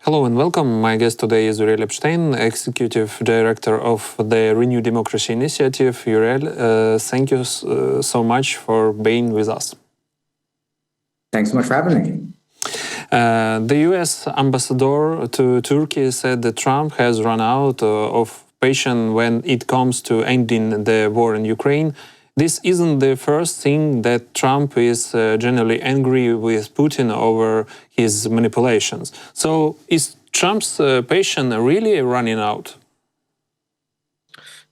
Hello and welcome. My guest today is Uriel Epshtein, Executive Director of the Renew Democracy Initiative. Uriel, thank you so much for being with us. Thanks so much for having me. The US ambassador to Turkey said that Trump has run out of patience when it comes to ending the war in Ukraine. This isn't the first thing that Trump is generally angry with Putin over his manipulations. So is Trump's patience really running out?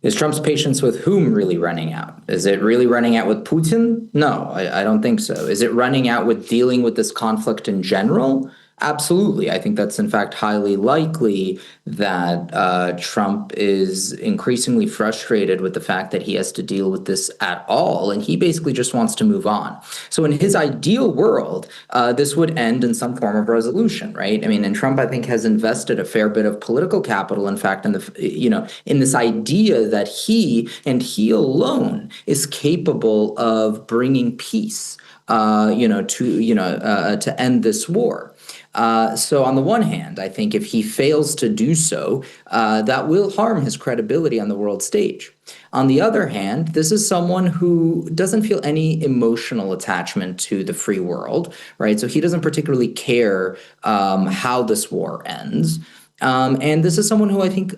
Is Trump's patience with whom really running out? Is it really running out with Putin? No, I don't think so. Is it running out with dealing with this conflict in general? Absolutely. I think that's in fact highly likely that Trump is increasingly frustrated with the fact that he has to deal with this at all, and he basically just wants to move on. So in his ideal world, this would end in some form of resolution, right? I mean, and Trump, I think, has invested a fair bit of political capital, in fact, in in this idea that he and he alone is capable of bringing peace, to end this war. So on the one hand, I think if he fails to do so, that will harm his credibility on the world stage. On the other hand, this is someone who doesn't feel any emotional attachment to the free world, right? So he doesn't particularly care how this war ends. And this is someone who I think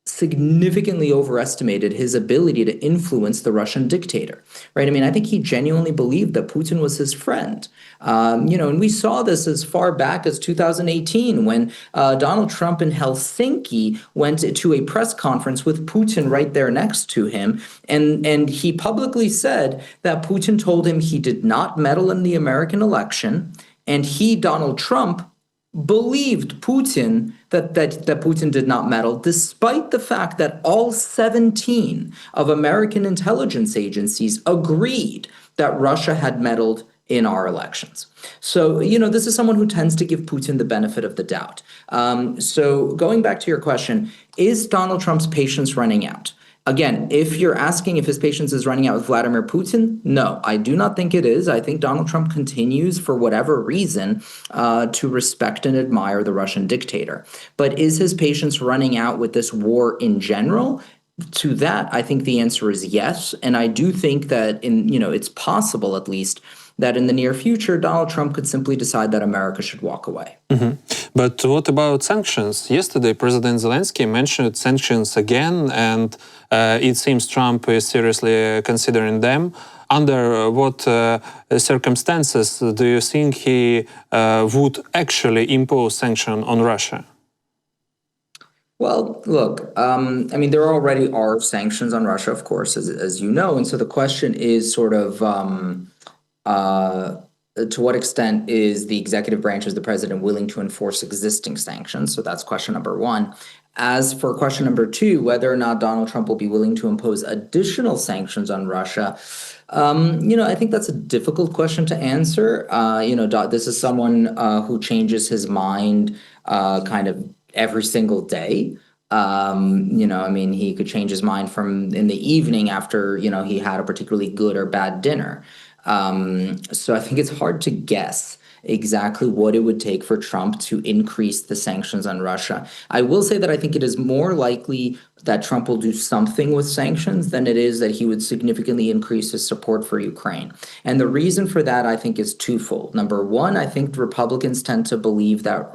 significantly overestimated his ability to influence the Russian dictator, right? I mean, I think he genuinely believed that Putin was his friend. And we saw this as far back as 2018 when Donald Trump in Helsinki went to a press conference with Putin right there next to him. And he publicly said that Putin told him he did not meddle in the American election. And he, Donald Trump, believed Putin that Putin did not meddle, despite the fact that all 17 of American intelligence agencies agreed that Russia had meddled in our elections. So, this is someone who tends to give Putin the benefit of the doubt. So going back to your question, is Donald Trump's patience running out? Again, if you're asking if his patience is running out with Vladimir Putin, no, I do not think it is. I think Donald Trump continues, for whatever reason, to respect and admire the Russian dictator. But is his patience running out with this war in general? To that, I think the answer is yes. And I do think that it's possible, at least, that in the near future, Donald Trump could simply decide that America should walk away. Mm-hmm. But what about sanctions? Yesterday, President Zelensky mentioned sanctions again, and it seems Trump is seriously considering them. Under what circumstances do you think he would actually impose sanctions on Russia? Well, look, there already are sanctions on Russia, of course, as you know. And so the question is sort of to what extent is the executive branch, as the president, willing to enforce existing sanctions? So that's question number one. As for question number two, whether or not Donald Trump will be willing to impose additional sanctions on Russia, I think that's a difficult question to answer. This is someone who changes his mind kind of every single day. He could change his mind from in the evening after, he had a particularly good or bad dinner. So I think it's hard to guess exactly what it would take for Trump to increase the sanctions on Russia. I will say that I think it is more likely that Trump will do something with sanctions than it is that he would significantly increase his support for Ukraine. And the reason for that, I think, is twofold. Number one, I think Republicans tend to believe that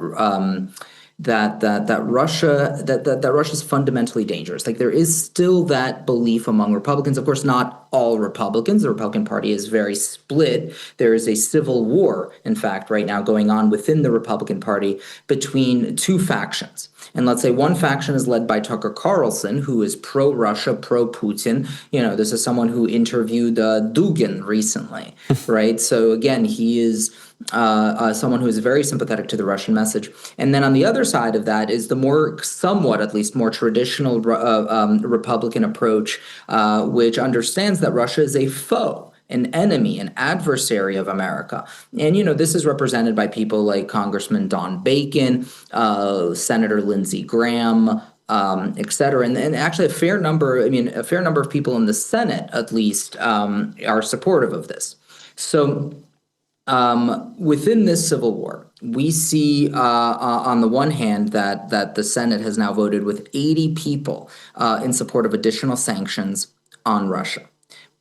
Russia is fundamentally dangerous. Like, there is still that belief among Republicans. Of course, not all Republicans. The Republican Party is very split. There is a civil war, in fact, right now going on within the Republican Party between two factions. And let's say one faction is led by Tucker Carlson, who is pro-Russia, pro-Putin. This is someone who interviewed Dugin recently, right? So again, he is someone who is very sympathetic to the Russian message. And then on the other side of that is the somewhat at least more traditional Republican approach, which understands that Russia is a foe, an enemy, an adversary of America. And, this is represented by people like Congressman Don Bacon, Senator Lindsey Graham, et cetera. And actually a fair number of people in the Senate, at least, are supportive of this. So Within this civil war, we see on the one hand that the Senate has now voted with 80 people in support of additional sanctions on Russia.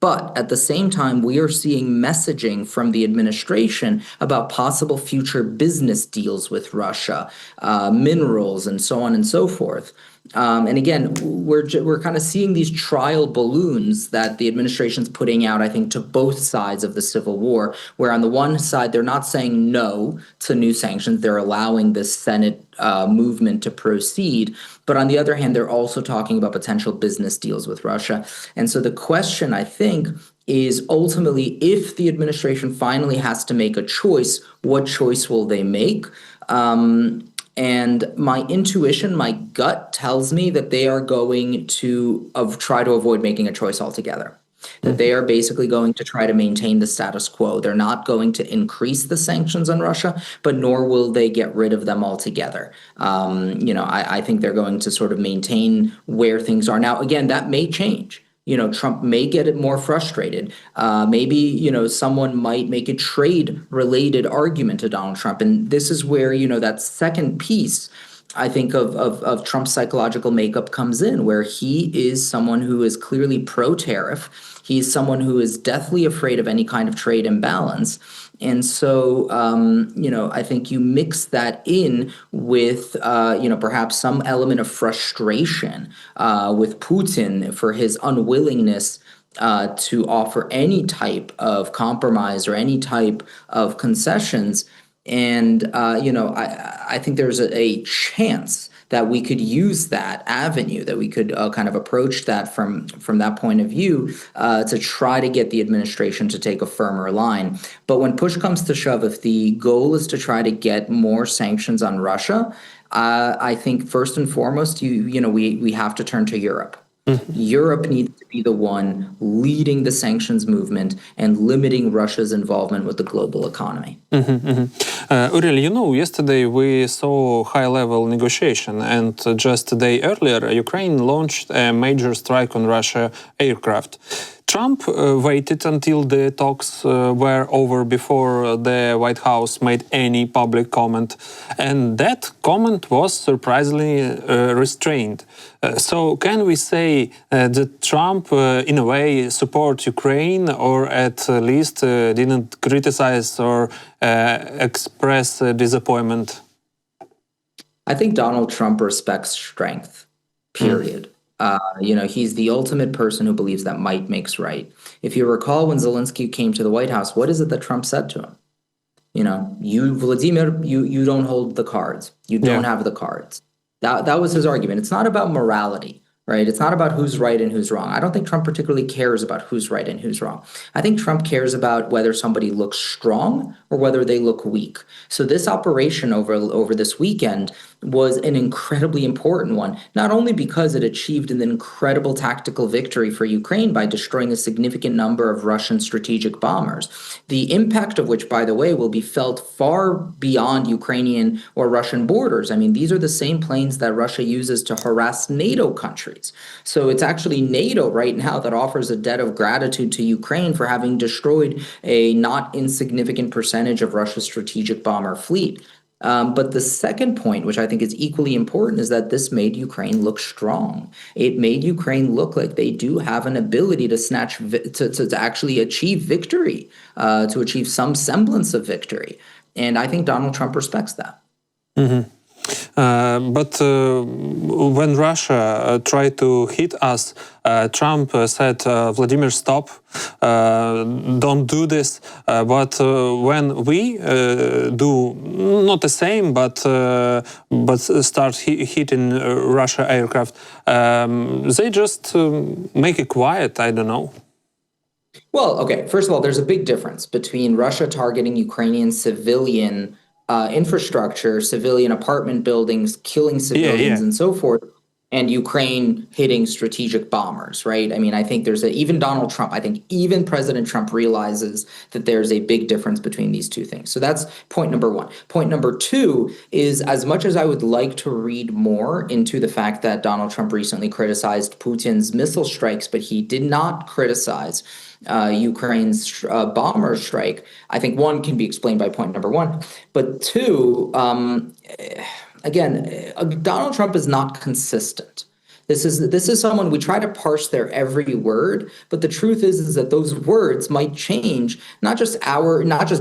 But at the same time, we are seeing messaging from the administration about possible future business deals with Russia, minerals, and so on and so forth. And again, we're kind of seeing these trial balloons that the administration's putting out, I think, to both sides of the civil war, where on the one side, they're not saying no to new sanctions. They're allowing this Senate movement to proceed. But on the other hand, they're also talking about potential business deals with Russia. And so the question, I think, is ultimately, if the administration finally has to make a choice, what choice will they make? And my intuition, my gut tells me that they are going to try to avoid making a choice altogether. That they are basically going to try to maintain the status quo. They're not going to increase the sanctions on Russia, but nor will they get rid of them altogether. I think they're going to sort of maintain where things are. Now, again, that may change. Trump may get it more frustrated. Maybe, someone might make a trade-related argument to Donald Trump. And this is where, that second piece, I think, of Trump's psychological makeup comes in, where he is someone who is clearly pro-tariff. He's someone who is deathly afraid of any kind of trade imbalance. And so, I think you mix that in with, perhaps some element of frustration with Putin for his unwillingness to offer any type of compromise or any type of concessions. And, I think there's a chance that we could use that avenue, that we could kind of approach that from that point of view to try to get the administration to take a firmer line. But when push comes to shove, if the goal is to try to get more sanctions on Russia, I think first and foremost, we have to turn to Europe. Europe needs to be the one leading the sanctions movement and limiting Russia's involvement with the global economy. Uriel, yesterday we saw high-level negotiation, and just a day earlier, Ukraine launched a major strike on Russia aircraft. Trump waited until the talks were over before the White House made any public comment, and that comment was surprisingly restrained. So can we say that Trump, in a way, supports Ukraine, or at least didn't criticize or express disappointment? I think Donald Trump respects strength, period. He's the ultimate person who believes that might makes right. If you recall, when Zelensky came to the White House, what is it that Trump said to him? You, Vladimir, you don't hold the cards. You don't have the cards. That was his argument. It's not about morality, right? It's not about who's right and who's wrong. I don't think Trump particularly cares about who's right and who's wrong. I think Trump cares about whether somebody looks strong or whether they look weak. So this operation over this weekend was an incredibly important one, not only because it achieved an incredible tactical victory for Ukraine by destroying a significant number of Russian strategic bombers, the impact of which, by the way, will be felt far beyond Ukrainian or Russian borders. I mean, these are the same planes that Russia uses to harass NATO countries. So it's actually NATO right now that offers a debt of gratitude to Ukraine for having destroyed a not insignificant percentage of Russia's strategic bomber fleet. But the second point, which I think is equally important, is that this made Ukraine look strong. It made Ukraine look like they do have an ability to to actually achieve victory, to achieve some semblance of victory. And I think Donald Trump respects that. But when Russia tried to hit us, Trump said, Vladimir, stop, don't do this. But when we do not the same, but start hitting Russia aircraft, they just make it quiet, I don't know. Well, okay, first of all, there's a big difference between Russia targeting Ukrainian civilian infrastructure, civilian apartment buildings, killing civilians and so forth, and Ukraine hitting strategic bombers, right? I mean, I think even Donald Trump, I think even President Trump realizes that there's a big difference between these two things. So that's point number one. Point number two is, as much as I would like to read more into the fact that Donald Trump recently criticized Putin's missile strikes, but he did not criticize Ukraine's bomber strike, I think one can be explained by point number one. But two, again, Donald Trump is not consistent. This is someone, we try to parse their every word, but the truth is that those words might change, not just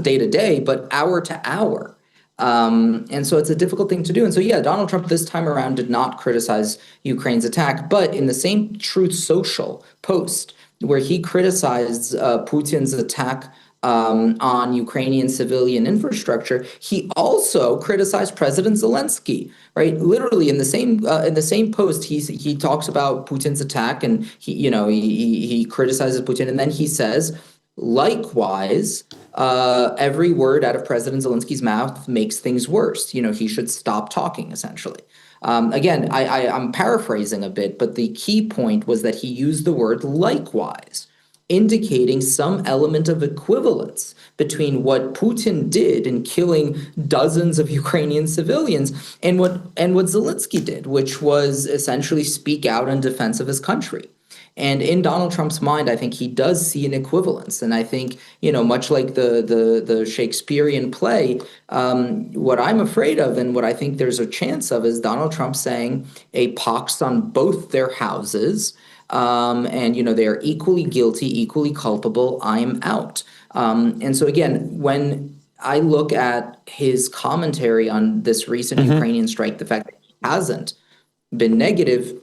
day to day, but hour to hour. And so it's a difficult thing to do. And so, yeah, Donald Trump this time around did not criticize Ukraine's attack, but in the same Truth Social post where he criticized Putin's attack on Ukrainian civilian infrastructure, he also criticized President Zelensky. Right, literally in the same post, he talks about Putin's attack, and he criticizes Putin, and then he says, likewise, every word out of President Zelensky's mouth makes things worse. He should stop talking, essentially. Again, I'm paraphrasing a bit, but the key point was that he used the word likewise, indicating some element of equivalence between what Putin did in killing dozens of Ukrainian civilians and what Zelensky did, which was essentially speak out in defense of his country. And in Donald Trump's mind, I think he does see an equivalence. And I think, much like the Shakespearean play, what I'm afraid of and what I think there's a chance of is Donald Trump saying a pox on both their houses. And they are equally guilty, equally culpable. I'm out. And so again, when I look at his commentary on this recent Ukrainian strike, the fact that he hasn't been negative,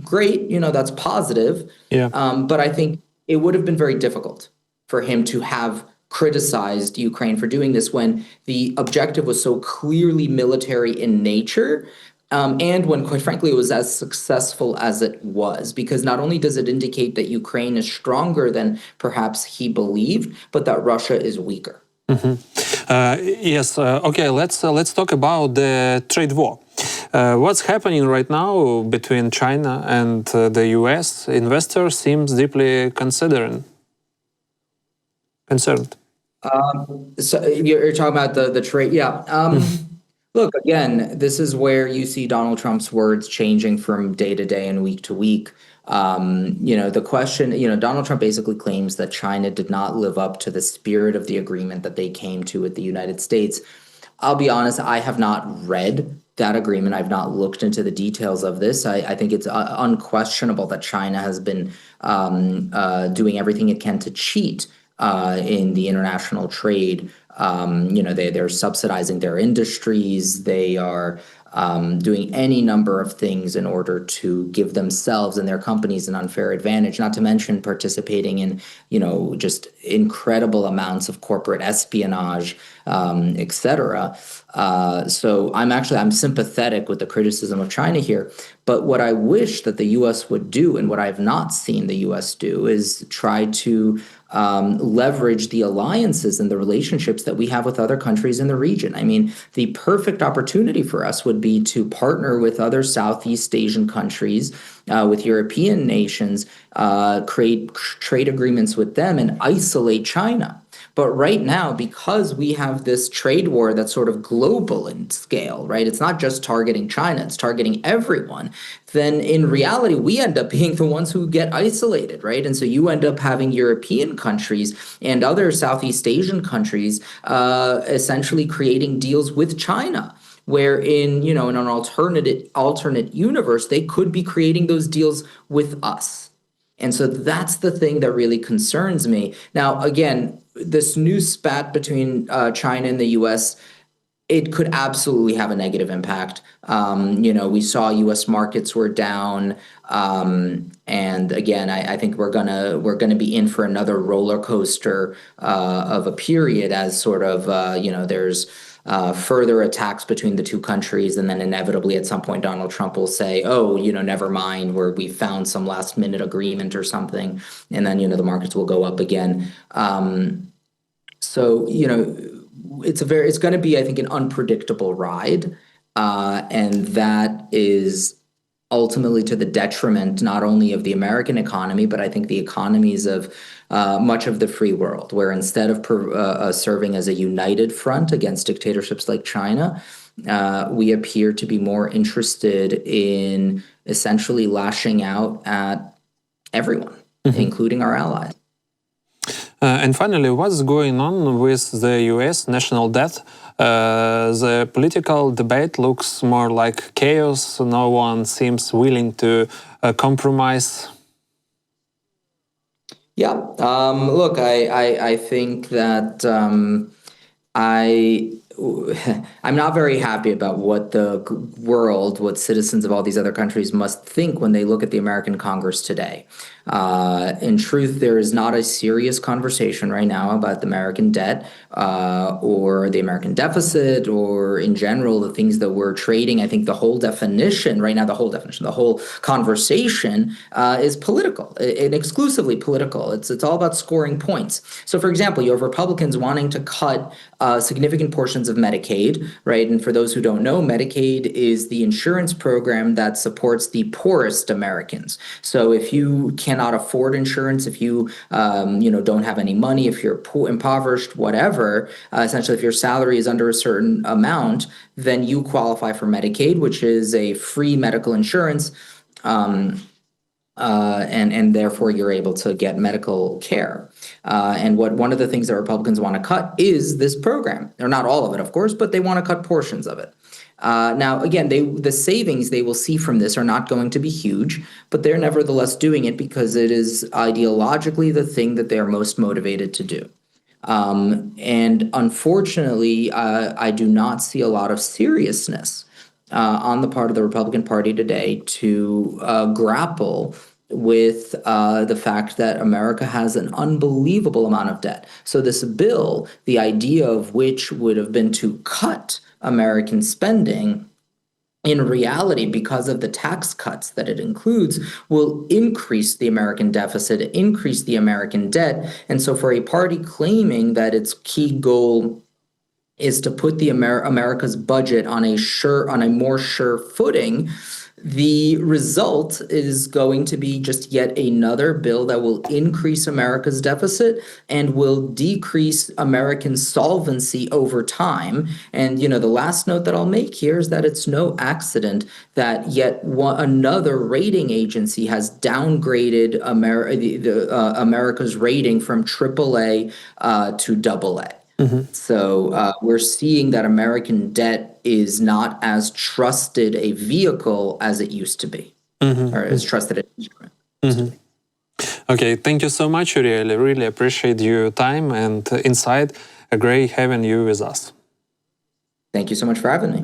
great, that's positive. Yeah. But I think it would have been very difficult for him to have criticized Ukraine for doing this when the objective was so clearly military in nature. And when, quite frankly, it was as successful as it was, because not only does it indicate that Ukraine is stronger than perhaps he believed, but that Russia is weaker. Yes. Okay. Let's talk about the trade war. What's happening right now between China and the U.S. Investors seems deeply concerned. So you're talking about the trade, yeah. Look, again, this is where you see Donald Trump's words changing from day to day and week to week. The question, Donald Trump basically claims that China did not live up to the spirit of the agreement that they came to with the United States. I'll be honest, I have not read that agreement. I've not looked into the details of this. I think it's unquestionable that China has been doing everything it can to cheat in the international trade. They're subsidizing their industries. They are doing any number of things in order to give themselves and their companies an unfair advantage, not to mention participating in, just incredible amounts of corporate espionage, et cetera. So I'm sympathetic with the criticism of China here. But what I wish that the U.S. would do, and what I have not seen the U.S. do, is try to leverage the alliances and the relationships that we have with other countries in the region. I mean, the perfect opportunity for us would be to partner with other Southeast Asian countries, with European nations, create trade agreements with them and isolate China. But right now, because we have this trade war that's sort of global in scale, right? It's not just targeting China, it's targeting everyone. Then in reality, we end up being the ones who get isolated, right? And so you end up having European countries and other Southeast Asian countries essentially creating deals with China, where in an alternate universe, they could be creating those deals with us. And so that's the thing that really concerns me. Now, again, this new spat between China and the U.S., it could absolutely have a negative impact. We saw U.S. markets were down, and again, I think we're gonna be in for another roller coaster of a period as sort of there's further attacks between the two countries, and then inevitably at some point Donald Trump will say, "Oh, never mind, we found some last minute agreement or something," and then the markets will go up again. So it's going to be, I think, an unpredictable ride, and that is ultimately to the detriment not only of the American economy, but I think the economies of much of the free world, where instead of serving as a united front against dictatorships like China, we appear to be more interested in essentially lashing out at everyone, including our allies. And finally, what's going on with the US national debt? The political debate looks more like chaos. No one seems willing to compromise. Yeah. Look, I think that I'm not very happy about what the world, what citizens of all these other countries must think when they look at the American Congress today. In truth, there is not a serious conversation right now about the American debt or the American deficit or in general the things that we're trading. I think the whole definition right now, the whole conversation is political and exclusively political. It's all about scoring points. So, for example, you have Republicans wanting to cut significant portions of Medicaid, right? And for those who don't know, Medicaid is the insurance program that supports the poorest Americans. So if you cannot afford insurance, if you don't have any money, if you're poor, impoverished, whatever, essentially if your salary is under a certain amount, then you qualify for Medicaid, which is a free medical insurance. And therefore you're able to get medical care. And one of the things that Republicans want to cut is this program. Or not all of it, of course, but they want to cut portions of it. Now, again, the savings they will see from this are not going to be huge, but they're nevertheless doing it because it is ideologically the thing that they are most motivated to do. And unfortunately, I do not see a lot of seriousness on the part of the Republican Party today to grapple with the fact that America has an unbelievable amount of debt. So this bill, the idea of which would have been to cut American spending, in reality, because of the tax cuts that it includes, will increase the American deficit, increase the American debt. And so for a party claiming that its key goal is to put the America's budget on a more sure footing, the result is going to be just yet another bill that will increase America's deficit and will decrease American solvency over time. And, the last note that I'll make here is that it's no accident that yet another rating agency has downgraded America's rating from AAA to AA. So we're seeing that American debt is not as trusted a vehicle as it used to be, or as trusted an instrument. Okay, thank you so much, Uriel. I really appreciate your time and insight. Great having you with us. Thank you so much for having me.